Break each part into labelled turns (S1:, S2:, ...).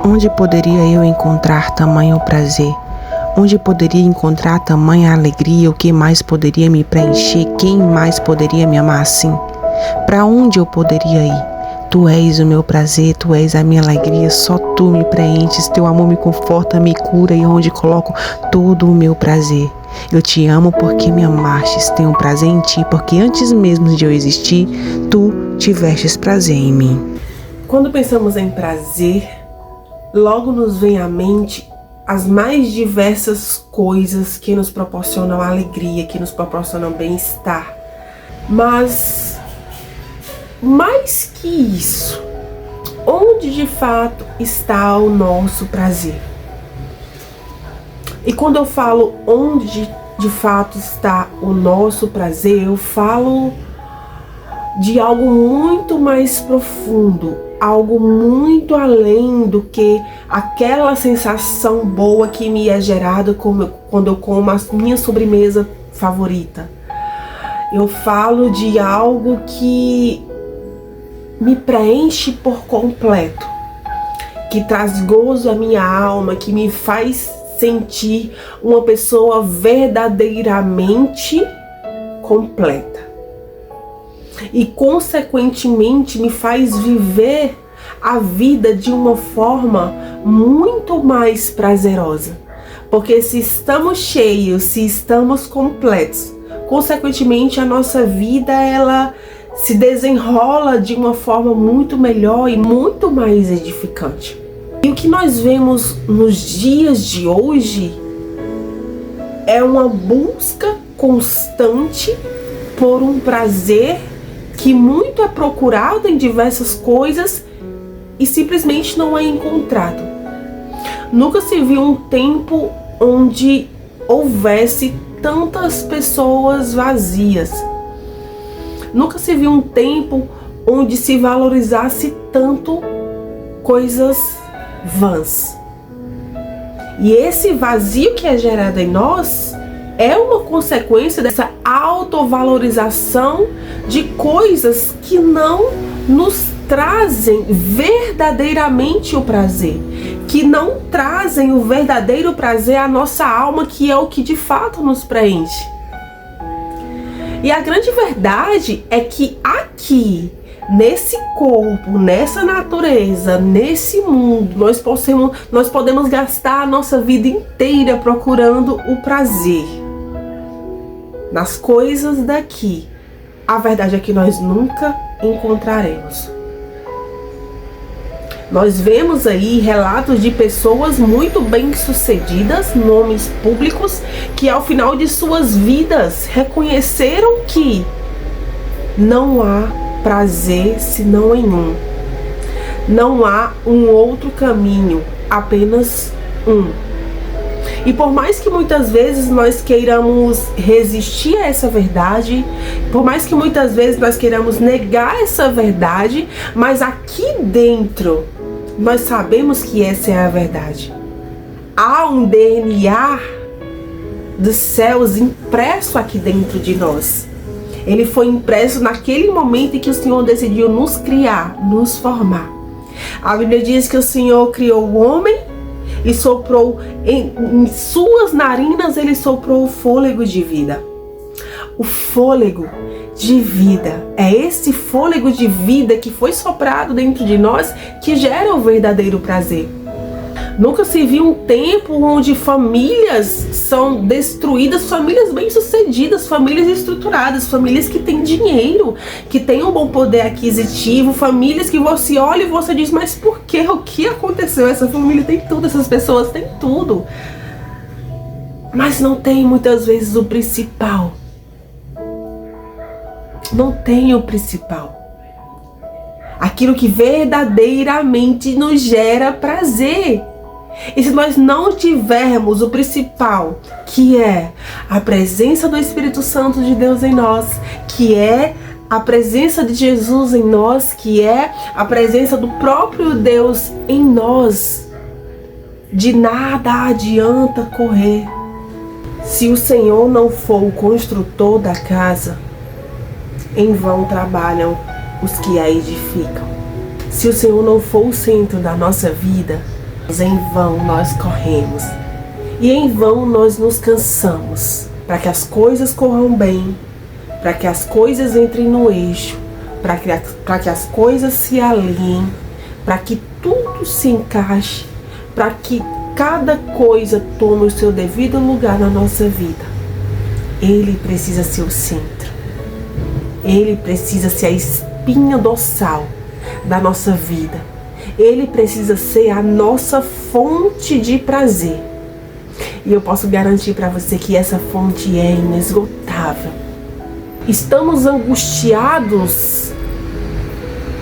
S1: Onde poderia eu encontrar tamanho prazer? Onde poderia encontrar tamanha alegria? O que mais poderia me preencher? Quem mais poderia me amar assim? Para onde eu poderia ir? Tu és o meu prazer, tu és a minha alegria, só tu me preenches, teu amor me conforta, me cura e onde coloco todo o meu prazer. Eu te amo porque me amastes, tenho prazer em ti, porque antes mesmo de eu existir, tu tivestes prazer em mim.
S2: Quando pensamos em prazer, logo nos vem à mente as mais diversas coisas que nos proporcionam alegria, que nos proporcionam bem-estar. Mas, mais que isso, onde de fato está o nosso prazer? E quando eu falo onde de fato está o nosso prazer, eu falo de algo muito mais profundo, algo muito além do que aquela sensação boa que me é gerada quando eu como a minha sobremesa favorita. Eu falo de algo que me preenche por completo, que traz gozo à minha alma, que me faz sentir uma pessoa verdadeiramente completa. E consequentemente me faz viver a vida de uma forma muito mais prazerosa. Porque se estamos cheios, se estamos completos, consequentemente a nossa vida ela se desenrola de uma forma muito melhor e muito mais edificante. E o que nós vemos nos dias de hoje é uma busca constante por um prazer que muito é procurado em diversas coisas e simplesmente não é encontrado. Nunca se viu um tempo onde houvesse tantas pessoas vazias. Nunca se viu um tempo onde se valorizasse tanto coisas vãs. E esse vazio que é gerado em nós é uma consequência dessa autovalorização de coisas que não nos trazem verdadeiramente o prazer, que não trazem o verdadeiro prazer à nossa alma, que é o que de fato nos preenche. E a grande verdade é que aqui, nesse corpo, nessa natureza, nesse mundo, nós podemos gastar a nossa vida inteira procurando o prazer nas coisas daqui. A verdade é que nós nunca encontraremos. Nós vemos aí relatos de pessoas muito bem-sucedidas, nomes públicos, que ao final de suas vidas reconheceram que não há prazer senão em um. Não há um outro caminho, apenas um. E por mais que muitas vezes nós queiramos resistir a essa verdade, por mais que muitas vezes nós queiramos negar essa verdade, mas aqui dentro nós sabemos que essa é a verdade. Há um DNA dos céus impresso aqui dentro de nós. Ele foi impresso naquele momento em que o Senhor decidiu nos criar, nos formar. A Bíblia diz que o Senhor criou o homem e soprou em suas narinas, ele soprou o fôlego de vida. O fôlego de vida. É esse fôlego de vida que foi soprado dentro de nós que gera o verdadeiro prazer. Nunca se viu um tempo onde famílias são destruídas, famílias bem-sucedidas, famílias estruturadas, famílias que têm dinheiro, que têm um bom poder aquisitivo, famílias que você olha e você diz, mas por quê? O que aconteceu? Essa família tem tudo, essas pessoas têm tudo. Mas não tem muitas vezes o principal. Não tem o principal. Aquilo que verdadeiramente nos gera prazer. E se nós não tivermos o principal, que é a presença do Espírito Santo de Deus em nós, que é a presença de Jesus em nós, que é a presença do próprio Deus em nós, de nada adianta correr. Se o Senhor não for o construtor da casa, em vão trabalham os que a edificam. Se o Senhor não for o centro da nossa vida, em vão nós corremos e em vão nós nos cansamos para que as coisas corram bem, para que as coisas entrem no eixo, para que as coisas se alinhem, para que tudo se encaixe, para que cada coisa tome o seu devido lugar na nossa vida. Ele precisa ser o centro. Ele precisa ser a espinha dorsal da nossa vida. Ele precisa ser a nossa fonte de prazer. E eu posso garantir para você que essa fonte é inesgotável. Estamos angustiados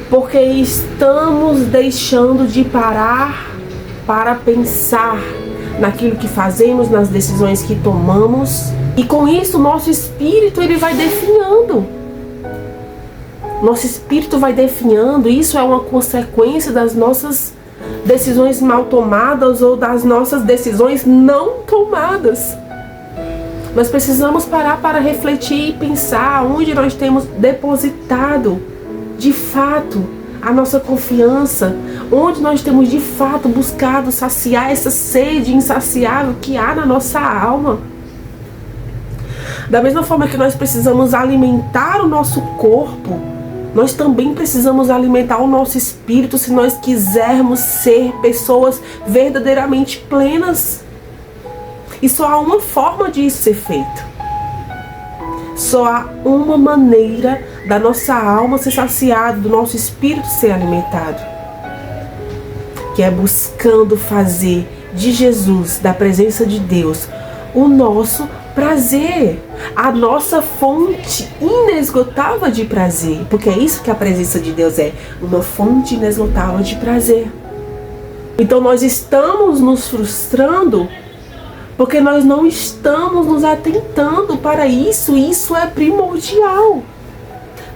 S2: porque estamos deixando de parar para pensar naquilo que fazemos, nas decisões que tomamos. E com isso, nosso espírito ele vai definhando. Nosso espírito vai definhando. Isso é uma consequência das nossas decisões mal tomadas ou das nossas decisões não tomadas. Nós precisamos parar para refletir e pensar onde nós temos depositado de fato a nossa confiança, onde nós temos de fato buscado saciar essa sede insaciável que há na nossa alma. Da mesma forma que nós precisamos alimentar o nosso corpo, nós também precisamos alimentar o nosso espírito se nós quisermos ser pessoas verdadeiramente plenas. E só há uma forma de isso ser feito. Só há uma maneira da nossa alma ser saciada, do nosso espírito ser alimentado, que é buscando fazer de Jesus, da presença de Deus, o nosso prazer, a nossa fonte inesgotável de prazer, porque é isso que a presença de Deus é, uma fonte inesgotável de prazer. Então nós estamos nos frustrando porque nós não estamos nos atentando para isso. Isso é primordial.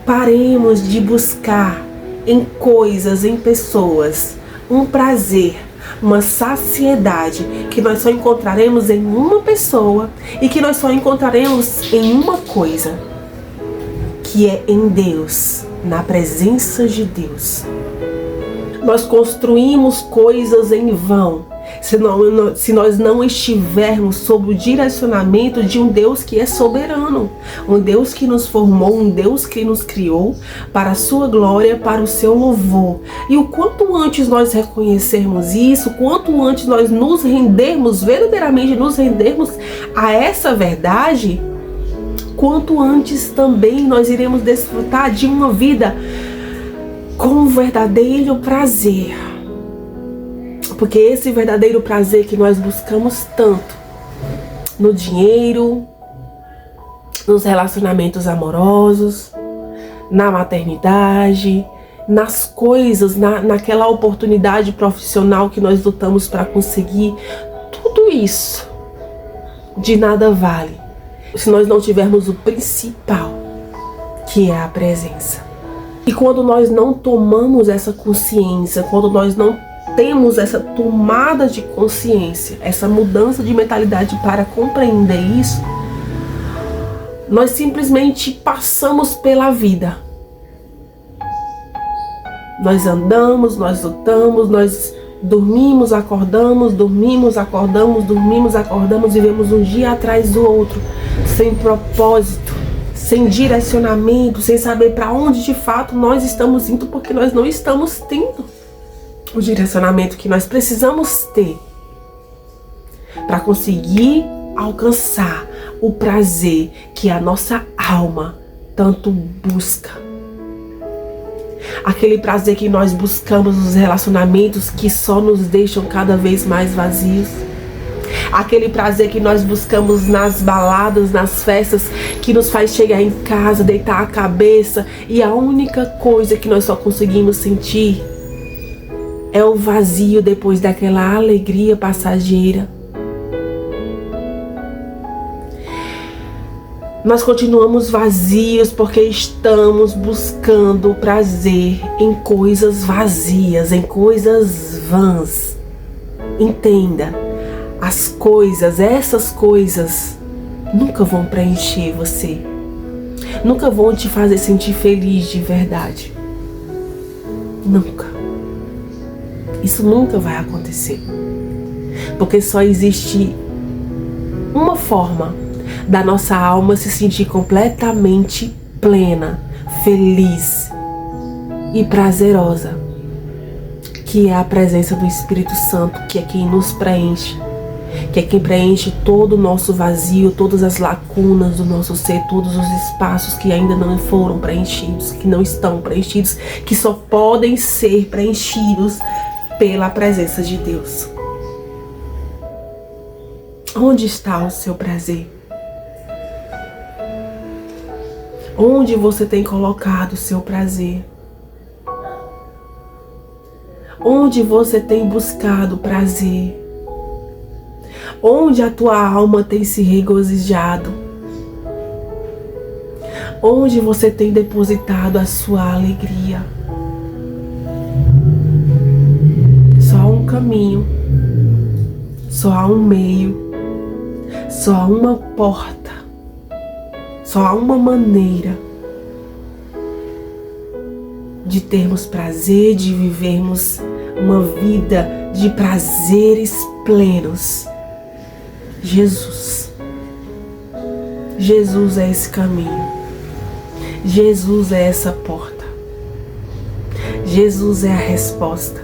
S2: Paremos de buscar em coisas, em pessoas, um prazer, uma saciedade que nós só encontraremos em uma pessoa e que nós só encontraremos em uma coisa, que é em Deus, na presença de Deus. Nós construímos coisas em vão se nós não estivermos sob o direcionamento de um Deus que é soberano, um Deus que nos formou, um Deus que nos criou para a sua glória, para o seu louvor. E o quanto antes nós reconhecermos isso, quanto antes nós nos rendermos, verdadeiramente nos rendermos a essa verdade, quanto antes também nós iremos desfrutar de uma vida com verdadeiro prazer. Porque esse verdadeiro prazer que nós buscamos tanto no dinheiro, nos relacionamentos amorosos, na maternidade, nas coisas, naquela oportunidade profissional que nós lutamos para conseguir, tudo isso de nada vale se nós não tivermos o principal, que é a presença. E quando nós não tomamos essa consciência, quando nós não temos essa tomada de consciência, essa mudança de mentalidade para compreender isso, nós simplesmente passamos pela vida. Nós andamos, nós lutamos, nós dormimos, acordamos, dormimos, acordamos, dormimos, acordamos, vivemos um dia atrás do outro, sem propósito, sem direcionamento, sem saber para onde de fato nós estamos indo, porque nós não estamos tendo o direcionamento que nós precisamos ter para conseguir alcançar o prazer que a nossa alma tanto busca. Aquele prazer que nós buscamos nos relacionamentos que só nos deixam cada vez mais vazios. Aquele prazer que nós buscamos nas baladas, nas festas, que nos faz chegar em casa, deitar a cabeça e a única coisa que nós só conseguimos sentir é o vazio depois daquela alegria passageira. Nós continuamos vazios porque estamos buscando prazer em coisas vazias, em coisas vãs. Entenda, as coisas, essas coisas, nunca vão preencher você. Nunca vão te fazer sentir feliz de verdade. Nunca. Isso nunca vai acontecer. Porque só existe uma forma da nossa alma se sentir completamente plena, feliz e prazerosa, que é a presença do Espírito Santo, que é quem nos preenche, que é quem preenche todo o nosso vazio, todas as lacunas do nosso ser, todos os espaços que ainda não foram preenchidos, que não estão preenchidos, que só podem ser preenchidos pela presença de Deus. Onde está o seu prazer? Onde você tem colocado o seu prazer? Onde você tem buscado prazer? Onde a tua alma tem se regozijado? Onde você tem depositado a sua alegria? Só há um caminho, só há um meio, só há uma porta, só há uma maneira de termos prazer, de vivermos uma vida de prazeres plenos. Jesus. Jesus é esse caminho. Jesus é essa porta. Jesus é a resposta.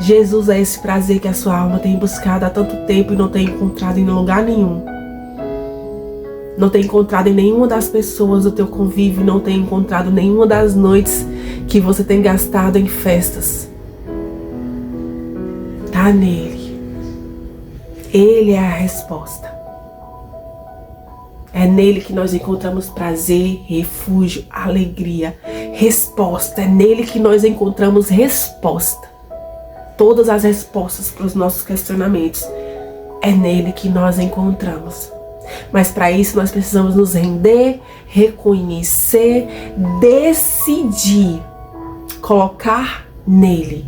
S2: Jesus é esse prazer que a sua alma tem buscado há tanto tempo e não tem encontrado em lugar nenhum. Não tem encontrado em nenhuma das pessoas do teu convívio, não tem encontrado em nenhuma das noites que você tem gastado em festas. Tá nele. Ele é a resposta. É nele que nós encontramos prazer, refúgio, alegria, resposta. É nele que nós encontramos resposta. Todas as respostas para os nossos questionamentos. É nele que nós encontramos. Mas para isso nós precisamos nos render, reconhecer, decidir, colocar nele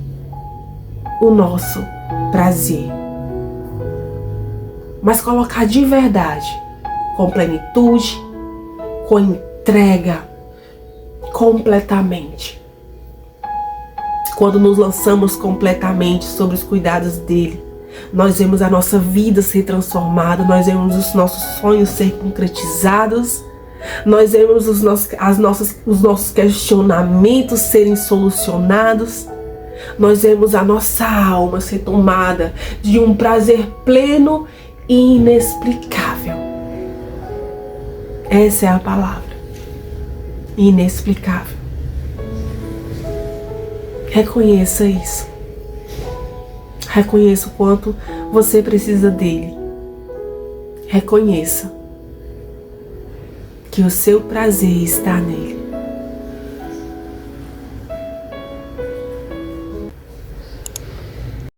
S2: o nosso prazer. Mas colocar de verdade, com plenitude, com entrega, completamente. Quando nos lançamos completamente sobre os cuidados dele, nós vemos a nossa vida ser transformada, nós vemos os nossos sonhos ser concretizados, nós vemos os nossos questionamentos serem solucionados, nós vemos a nossa alma ser tomada de um prazer pleno e inexplicável. Essa é a palavra. Inexplicável. Reconheça isso. Reconheça o quanto você precisa dele. Reconheça que o seu prazer está nele.